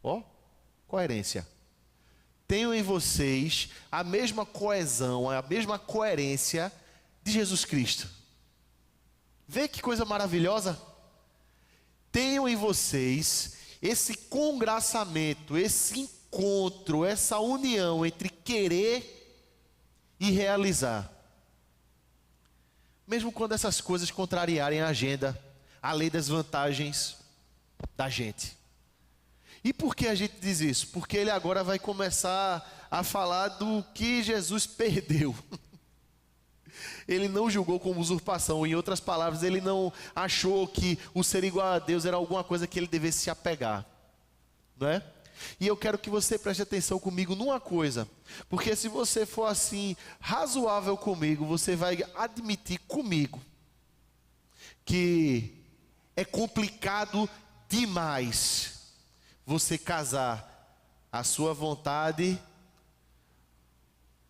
Speaker 1: Ó, coerência. Tenham em vocês a mesma coesão, a mesma coerência de Jesus Cristo. Vê que coisa maravilhosa. Tenham em vocês esse congraçamento, esse encontro, essa união entre querer e realizar. Mesmo quando essas coisas contrariarem a agenda, a lei das vantagens da gente. E por que a gente diz isso? Porque ele agora vai começar a falar do que Jesus perdeu. Ele não julgou como usurpação. Em outras palavras, ele não achou que o ser igual a Deus era alguma coisa que ele devesse se apegar, não é? E eu quero que você preste atenção comigo numa coisa, porque se você for assim razoável comigo, você vai admitir comigo que é complicado demais você casar a sua vontade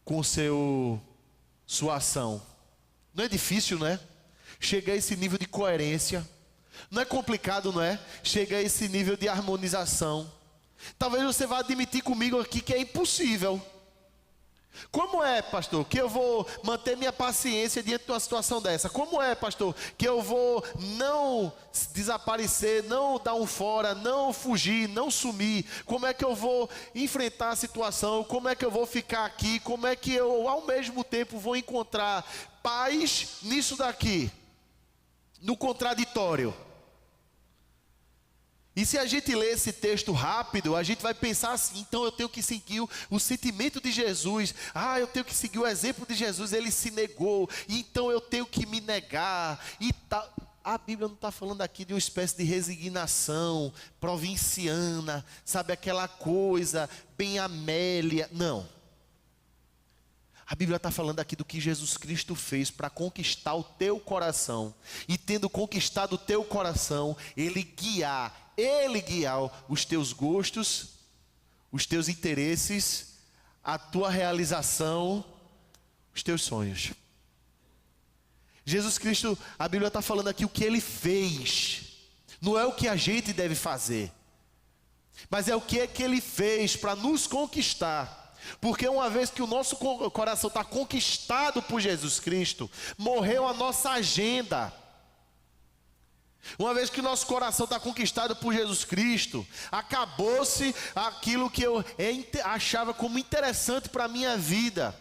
Speaker 1: com sua ação. Não é difícil, não é? Chegar a esse nível de coerência. Não é complicado, não é? Chegar a esse nível de harmonização. Talvez você vá admitir comigo aqui que é impossível. Como é, pastor, que eu vou manter minha paciência diante de uma situação dessa? Como é, pastor, que eu vou não desaparecer, não dar um fora, não fugir, não sumir? Como é que eu vou enfrentar a situação? Como é que eu vou ficar aqui? Como é que eu, ao mesmo tempo, vou encontrar paz nisso daqui, no contraditório. E se a gente ler esse texto rápido, a gente vai pensar assim: então eu tenho que seguir o sentimento de Jesus. Eu tenho que seguir o exemplo de Jesus, ele se negou, então eu tenho que me negar e tal. A Bíblia não está falando aqui de uma espécie de resignação provinciana, sabe, aquela coisa bem Amélia, não. A Bíblia está falando aqui do que Jesus Cristo fez para conquistar o teu coração. E tendo conquistado o teu coração, Ele guiar os teus gostos, os teus interesses, a tua realização, os teus sonhos. Jesus Cristo, a Bíblia está falando aqui o que Ele fez. Não é o que a gente deve fazer, mas é o que Ele fez para nos conquistar. Porque uma vez que o nosso coração está conquistado por Jesus Cristo, morreu a nossa agenda. Uma vez que o nosso coração está conquistado por Jesus Cristo, acabou-se aquilo que eu achava como interessante para a minha vida.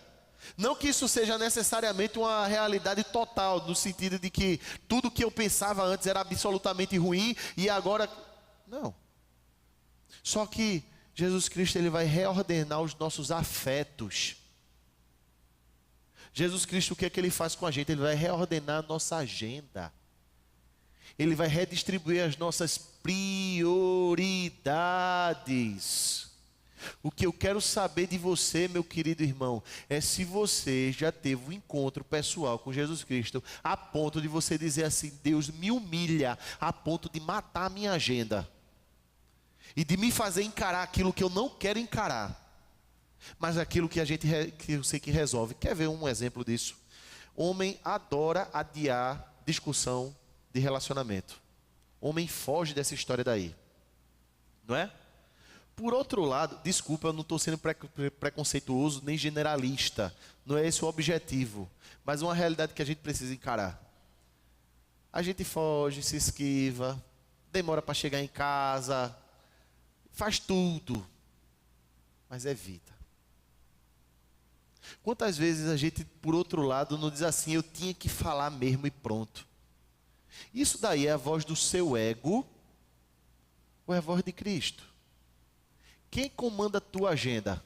Speaker 1: Não que isso seja necessariamente uma realidade total, no sentido de que tudo que eu pensava antes era absolutamente ruim e agora... Não. Só que Jesus Cristo, ele vai reordenar os nossos afetos. Jesus Cristo, o que é que ele faz com a gente? Ele vai reordenar a nossa agenda. Ele vai redistribuir as nossas prioridades. O que eu quero saber de você, meu querido irmão, é se você já teve um encontro pessoal com Jesus Cristo, a ponto de você dizer assim: Deus me humilha, a ponto de matar a minha agenda. E de me fazer encarar aquilo que eu não quero encarar, mas aquilo que que eu sei que resolve. Quer ver um exemplo disso? Homem adora adiar discussão de relacionamento. Homem foge dessa história daí, não é? Por outro lado, desculpa, eu não estou sendo preconceituoso nem generalista, não é esse o objetivo, mas uma realidade que a gente precisa encarar. A gente foge, se esquiva, demora para chegar em casa, faz tudo, mas evita. Quantas vezes a gente, por outro lado, não diz assim: eu tinha que falar mesmo e pronto. Isso daí é a voz do seu ego ou é a voz de Cristo? Quem comanda a tua agenda?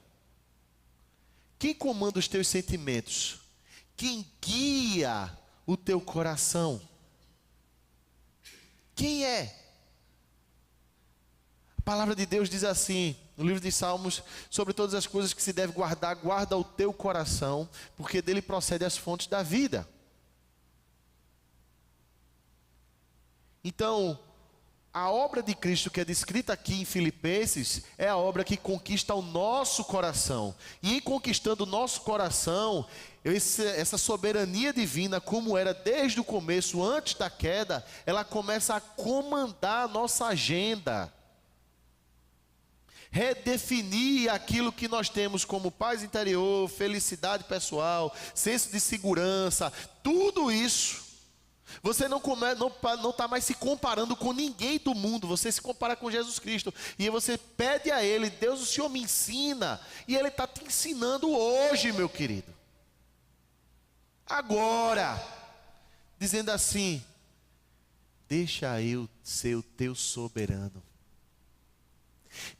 Speaker 1: Quem comanda os teus sentimentos? Quem guia o teu coração? Quem é? A palavra de Deus diz assim, no livro de Salmos: sobre todas as coisas que se deve guardar, guarda o teu coração, porque dele procedem as fontes da vida. Então, a obra de Cristo que é descrita aqui em Filipenses é a obra que conquista o nosso coração. E em conquistando o nosso coração, essa soberania divina, como era desde o começo, antes da queda, ela começa a comandar a nossa agenda. Redefinir aquilo que nós temos como paz interior, felicidade pessoal, senso de segurança, tudo isso. Você não está mais se comparando com ninguém do mundo, você se compara com Jesus Cristo. E aí você pede a Ele: Deus, o Senhor me ensina. E Ele está te ensinando hoje, meu querido. Agora, dizendo assim: deixa eu ser o teu soberano.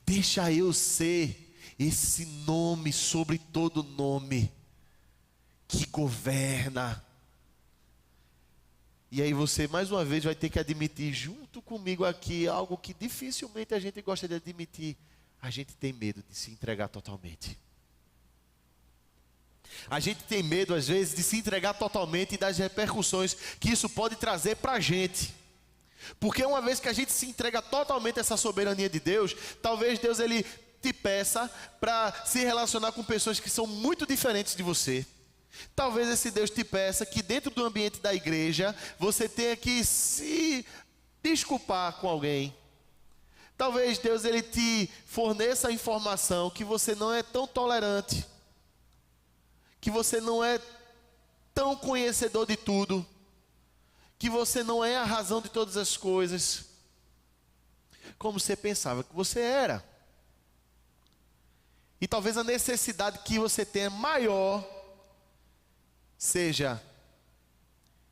Speaker 1: Deixa eu ser esse nome sobre todo nome, que governa. E aí você mais uma vez vai ter que admitir junto comigo aqui algo que dificilmente a gente gosta de admitir: a gente tem medo de se entregar totalmente. A gente tem medo às vezes de se entregar totalmente e das repercussões que isso pode trazer para a gente. Porque uma vez que a gente se entrega totalmente a essa soberania de Deus, talvez Deus ele te peça para se relacionar com pessoas que são muito diferentes de você. Talvez esse Deus te peça que dentro do ambiente da igreja você tenha que se desculpar com alguém. Talvez Deus ele te forneça a informação que você não é tão tolerante, que você não é tão conhecedor de tudo, que você não é a razão de todas as coisas, como você pensava que você era. E talvez a necessidade que você tenha maior seja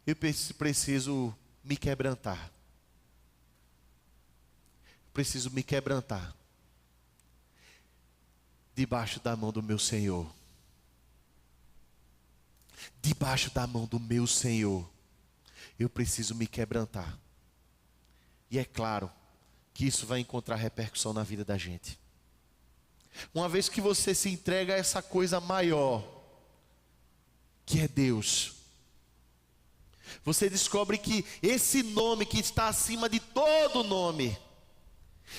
Speaker 1: eu preciso me quebrantar. Preciso me quebrantar debaixo da mão do meu Senhor. Debaixo da mão do meu Senhor, eu preciso me quebrantar. E é claro que isso vai encontrar repercussão na vida da gente. Uma vez que você se entrega a essa coisa maior, que é Deus, você descobre que esse nome que está acima de todo nome,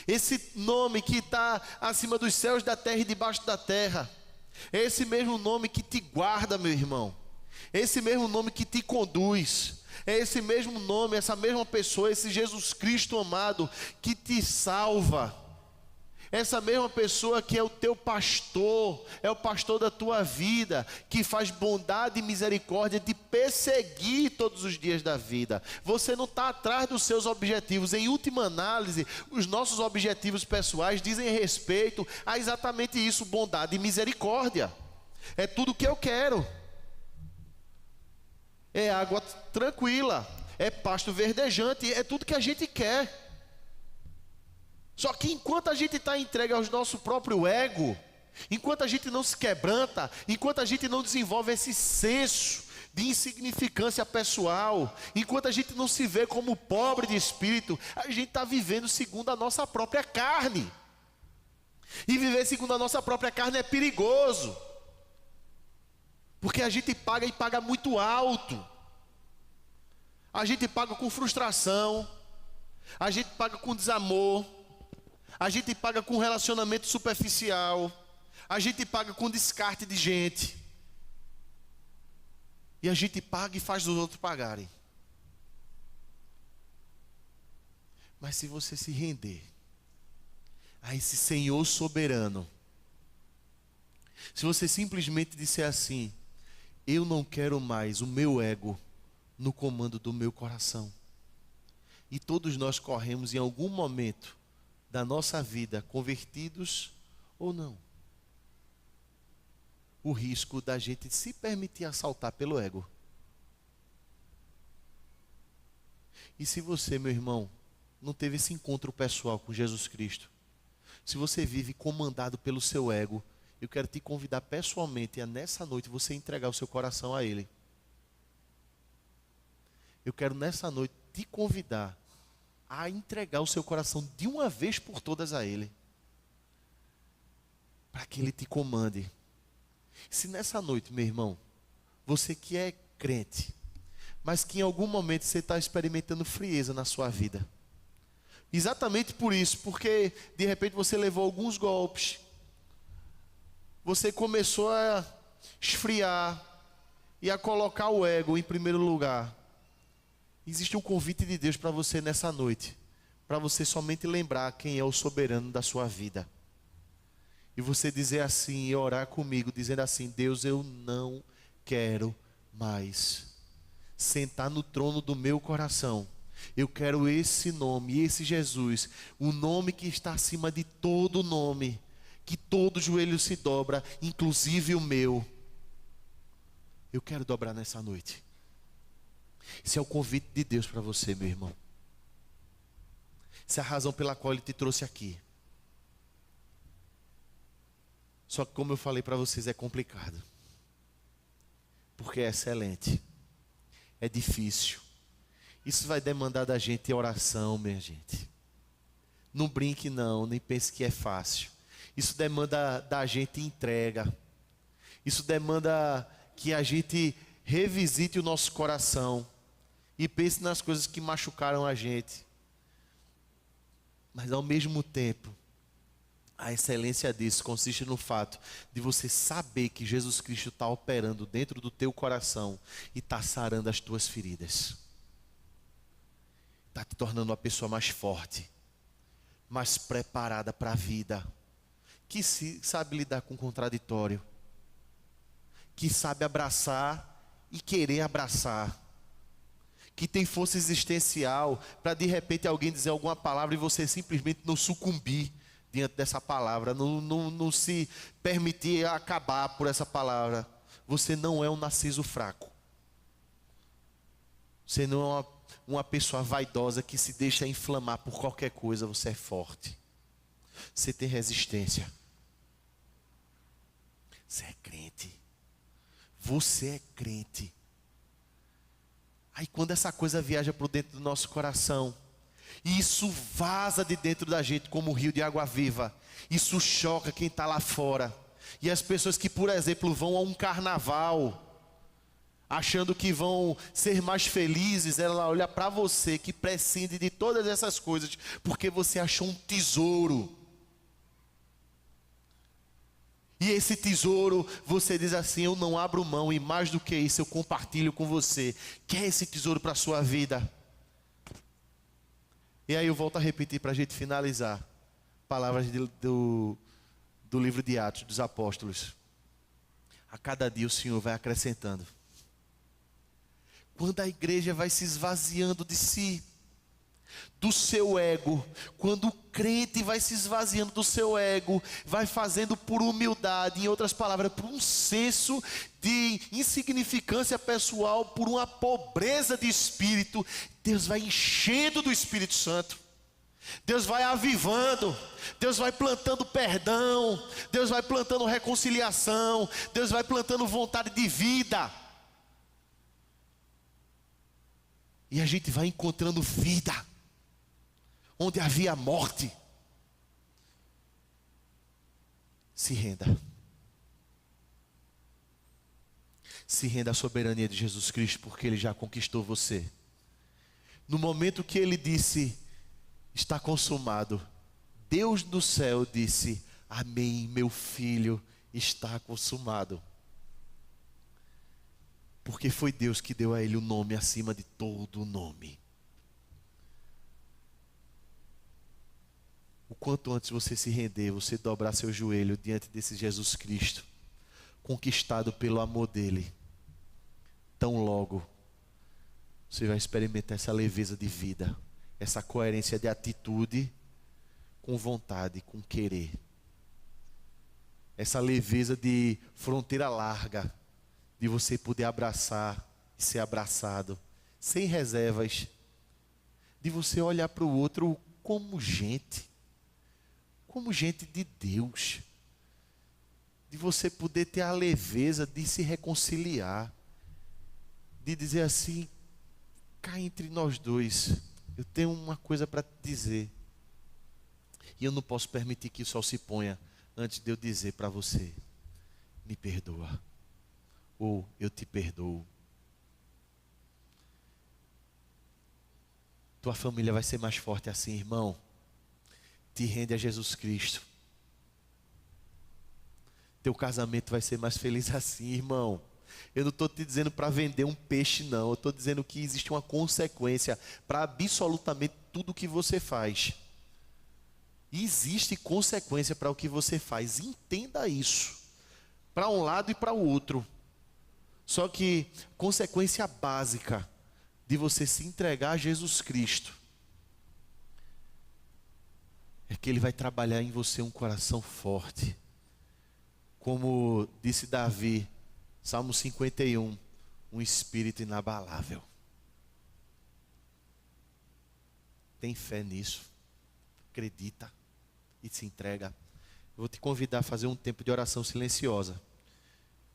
Speaker 1: esse nome que está acima dos céus, da terra e debaixo da terra, é esse mesmo nome que te guarda, meu irmão. É esse mesmo nome que te conduz. É esse mesmo nome, essa mesma pessoa, esse Jesus Cristo amado, que te salva. Essa mesma pessoa que é o teu pastor, é o pastor da tua vida, que faz bondade e misericórdia de perseguir todos os dias da vida. Você não está atrás dos seus objetivos. Em última análise, os nossos objetivos pessoais dizem respeito a exatamente isso: bondade e misericórdia. É tudo o que eu quero. É água tranquila, é pasto verdejante, é tudo que a gente quer. Só que enquanto a gente está entregue ao nosso próprio ego, enquanto a gente não se quebranta, enquanto a gente não desenvolve esse senso de insignificância pessoal, enquanto a gente não se vê como pobre de espírito, a gente está vivendo segundo a nossa própria carne. E viver segundo a nossa própria carne é perigoso. Porque a gente paga e paga muito alto. A gente paga com frustração. A gente paga com desamor. A gente paga com relacionamento superficial. A gente paga com descarte de gente. E a gente paga e faz os outros pagarem. Mas se você se render a esse Senhor soberano, se você simplesmente disser assim: eu não quero mais o meu ego no comando do meu coração. E todos nós corremos em algum momento da nossa vida, convertidos ou não, o risco da gente se permitir assaltar pelo ego. E se você, meu irmão, não teve esse encontro pessoal com Jesus Cristo, se você vive comandado pelo seu ego, eu quero te convidar pessoalmente a nessa noite você entregar o seu coração a Ele. Eu quero nessa noite te convidar a entregar o seu coração de uma vez por todas a Ele, para que Ele te comande. Se nessa noite, meu irmão, você que é crente, mas que em algum momento você está experimentando frieza na sua vida, exatamente por isso, porque de repente você levou alguns golpes, você começou a esfriar e a colocar o ego em primeiro lugar. Existe um convite de Deus para você nessa noite, para você somente lembrar quem é o soberano da sua vida. E você dizer assim, e orar comigo, dizendo assim: Deus, eu não quero mais sentar no trono do meu coração. Eu quero esse nome, esse Jesus, o nome que está acima de todo nome, que todo joelho se dobra, inclusive o meu. Eu quero dobrar nessa noite. Esse é o convite de Deus para você, meu irmão. Essa é a razão pela qual Ele te trouxe aqui. Só que, como eu falei para vocês, é complicado. Porque é excelente. É difícil. Isso vai demandar da gente oração, minha gente. Não brinque não, nem pense que é fácil. Isso demanda da gente entrega. Isso demanda que a gente revisite o nosso coração e pense nas coisas que machucaram a gente. Mas ao mesmo tempo, a excelência disso consiste no fato de você saber que Jesus Cristo está operando dentro do teu coração e está sarando as tuas feridas. Está te tornando uma pessoa mais forte, mais preparada para a vida, que sabe lidar com o contraditório, que sabe abraçar e querer abraçar, que tem força existencial para de repente alguém dizer alguma palavra e você simplesmente não sucumbir diante dessa palavra, não se permitir acabar por essa palavra. Você não é um narciso fraco. Você não é uma pessoa vaidosa que se deixa inflamar por qualquer coisa. Você é forte. Você tem resistência. Você é crente. Você é crente. Aí quando essa coisa viaja para dentro do nosso coração, e isso vaza de dentro da gente como um rio de água viva, isso choca quem está lá fora. E as pessoas que, por exemplo, vão a um carnaval, achando que vão ser mais felizes, ela olha para você que prescinde de todas essas coisas, porque você achou um tesouro. E esse tesouro, você diz assim: eu não abro mão, e mais do que isso, eu compartilho com você. Quer esse tesouro para a sua vida? E aí eu volto a repetir para a gente finalizar. Palavras do livro de Atos dos Apóstolos. A cada dia o Senhor vai acrescentando. Quando a igreja vai se esvaziando de si, do seu ego, quando o crente vai se esvaziando do seu ego, vai fazendo por humildade, em outras palavras, por um senso de insignificância pessoal, por uma pobreza de espírito, Deus vai enchendo do Espírito Santo. Deus vai avivando, Deus vai plantando perdão, Deus vai plantando reconciliação, Deus vai plantando vontade de vida. E a gente vai encontrando vida onde havia morte. Se renda. Se renda à soberania de Jesus Cristo, porque Ele já conquistou você. No momento que Ele disse: está consumado, Deus do céu disse: amém, meu filho, está consumado. Porque foi Deus que deu a ele o nome acima de todo nome. O quanto antes você se render, você dobrar seu joelho diante desse Jesus Cristo, conquistado pelo amor dele, tão logo você vai experimentar essa leveza de vida, essa coerência de atitude com vontade, com querer, essa leveza de fronteira larga, de você poder abraçar e ser abraçado, sem reservas, de você olhar para o outro como gente de Deus, de você poder ter a leveza de se reconciliar, de dizer assim: cá entre nós dois, eu tenho uma coisa para te dizer, e eu não posso permitir que o sol se ponha antes de eu dizer para você: me perdoa, ou eu te perdoo. Tua família vai ser mais forte assim, irmão. Te rende a Jesus Cristo. Teu casamento vai ser mais feliz assim, irmão. Eu não estou te dizendo para vender um peixe, não. Eu estou dizendo que existe uma consequência para absolutamente tudo que você faz. E existe consequência para o que você faz. Entenda isso. Para um lado e para o outro. Só que consequência básica de você se entregar a Jesus Cristo é que Ele vai trabalhar em você um coração forte. Como disse Davi, Salmo 51, um espírito inabalável. Tem fé nisso, acredita e se entrega. Eu vou te convidar a fazer um tempo de oração silenciosa.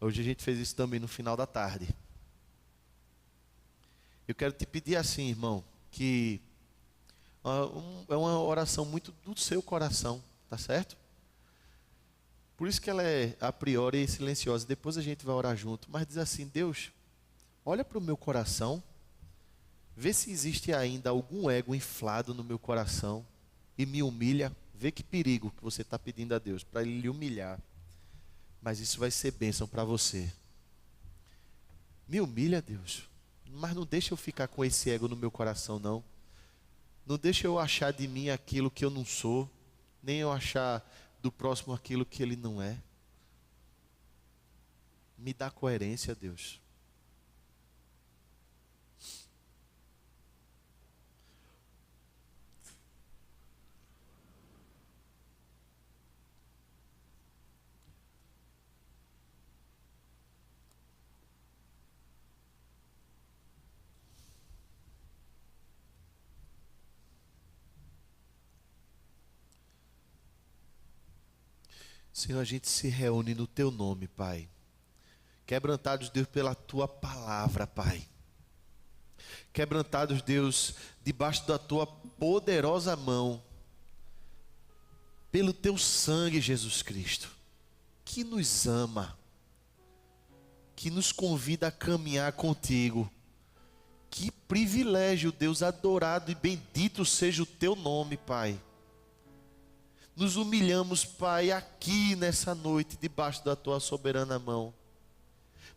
Speaker 1: Hoje a gente fez isso também no final da tarde. Eu quero te pedir assim, irmão, que é uma oração muito do seu coração, tá certo? Por isso que ela é a priori silenciosa. Depois a gente vai orar junto. Mas diz assim: Deus, olha para o meu coração, vê se existe ainda algum ego inflado no meu coração e me humilha. Vê que perigo que você está pedindo a Deus, para Ele lhe humilhar. Mas isso vai ser bênção para você. Me humilha, Deus, mas não deixa eu ficar com esse ego no meu coração, não. Não deixa eu achar de mim aquilo que eu não sou, nem eu achar do próximo aquilo que ele não é. Me dá coerência, Deus. Senhor, a gente se reúne no teu nome, Pai. Quebrantados, Deus, pela tua palavra, Pai. Quebrantados, Deus, debaixo da tua poderosa mão, pelo teu sangue, Jesus Cristo, que nos ama, que nos convida a caminhar contigo. Que privilégio, Deus, adorado e bendito seja o teu nome, Pai. Nos humilhamos, Pai, aqui nessa noite, debaixo da tua soberana mão.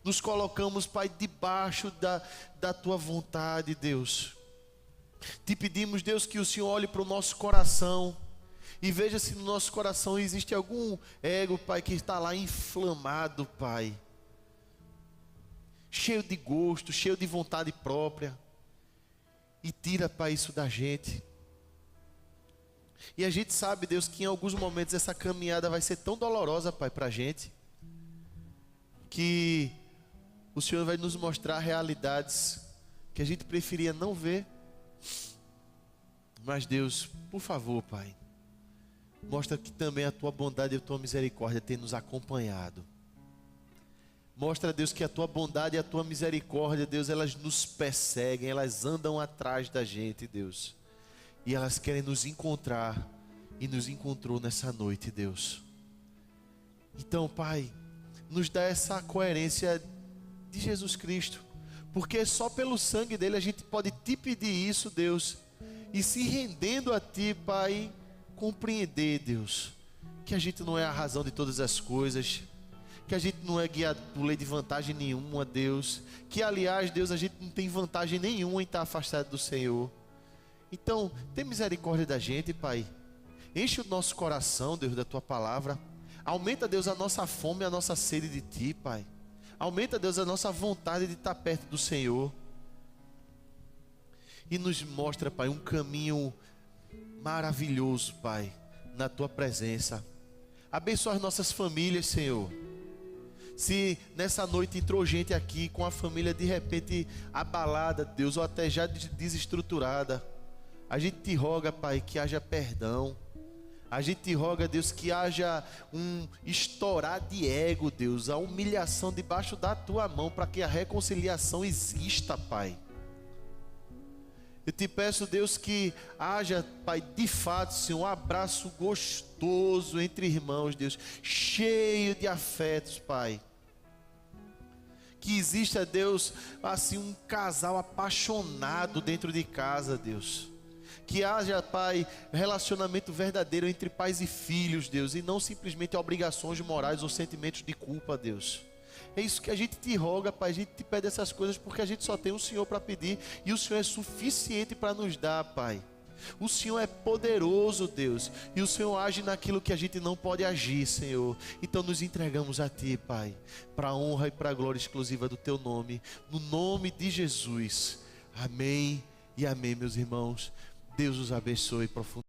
Speaker 1: Nos colocamos, Pai, debaixo da tua vontade, Deus. Te pedimos, Deus, que o Senhor olhe para o nosso coração e veja se no nosso coração existe algum ego, Pai, que está lá inflamado, Pai. Cheio de gosto, cheio de vontade própria. E tira, Pai, isso da gente. E a gente sabe, Deus, que em alguns momentos essa caminhada vai ser tão dolorosa, Pai, para a gente, que o Senhor vai nos mostrar realidades que a gente preferia não ver. Mas Deus, por favor, Pai, mostra que também a tua bondade e a tua misericórdia têm nos acompanhado. Mostra, Deus, que a tua bondade e a tua misericórdia, Deus, elas nos perseguem, elas andam atrás da gente, Deus. E elas querem nos encontrar, e nos encontrou nessa noite, Deus. Então, Pai, nos dá essa coerência de Jesus Cristo, porque só pelo sangue dele a gente pode te pedir isso, Deus, e se rendendo a ti, Pai, compreender, Deus, que a gente não é a razão de todas as coisas, que a gente não é guiado por lei de vantagem nenhuma, Deus, que aliás, Deus, a gente não tem vantagem nenhuma em estar afastado do Senhor. Então, tem misericórdia da gente, Pai. Enche o nosso coração, Deus, da tua palavra. Aumenta, Deus, a nossa fome e a nossa sede de ti, Pai. Aumenta, Deus, a nossa vontade de estar perto do Senhor. E nos mostra, Pai, um caminho maravilhoso, Pai, na tua presença. Abençoa as nossas famílias, Senhor. Se nessa noite entrou gente aqui com a família de repente abalada, Deus, ou até já desestruturada, a gente te roga, Pai, que haja perdão. A gente te roga, Deus, que haja um estourar de ego, Deus, a humilhação debaixo da tua mão, para que a reconciliação exista, Pai. Eu te peço, Deus, que haja, Pai, de fato, Senhor, um abraço gostoso entre irmãos, Deus, cheio de afetos, Pai. Que exista, Deus, assim um casal apaixonado dentro de casa, Deus. Que haja, Pai, relacionamento verdadeiro entre pais e filhos, Deus, e não simplesmente obrigações morais ou sentimentos de culpa, Deus. É isso que a gente te roga, Pai, a gente te pede essas coisas porque a gente só tem o Senhor para pedir e o Senhor é suficiente para nos dar, Pai. O Senhor é poderoso, Deus, e o Senhor age naquilo que a gente não pode agir, Senhor. Então nos entregamos a Ti, Pai, para a honra e para a glória exclusiva do Teu nome, no nome de Jesus. Amém e amém, meus irmãos. Deus os abençoe profundamente.